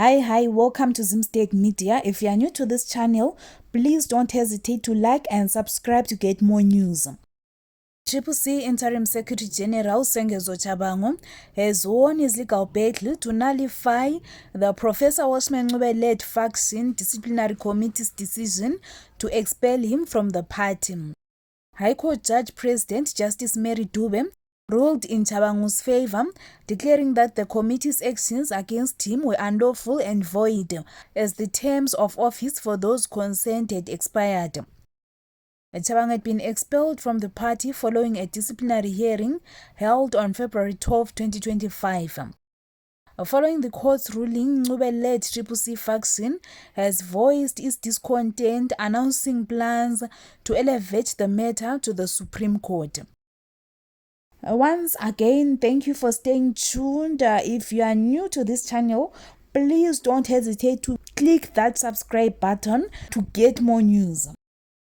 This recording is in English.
Hi, welcome to Zimstate Media. If you are new to this channel, please don't hesitate to like and subscribe to get more news. C Interim Secretary General Sengezo Tshabangu has won his legal battle to nullify the Professor Welshman Ncube-led faction disciplinary committee's decision to expel him from the party. High Court Judge President Justice Mary Dube ruled in Tshabangu's favor, declaring that the committee's actions against him were unlawful and void, as the terms of office for those concerned had expired. Tshabangu had been expelled from the party following a disciplinary hearing held on February 12, 2025. Following the court's ruling, Ncube-led C faction has voiced its discontent, announcing plans to elevate the matter to the Supreme Court. Once again, thank you for staying tuned. If you are new to this channel, please don't hesitate to click that subscribe button to get more news.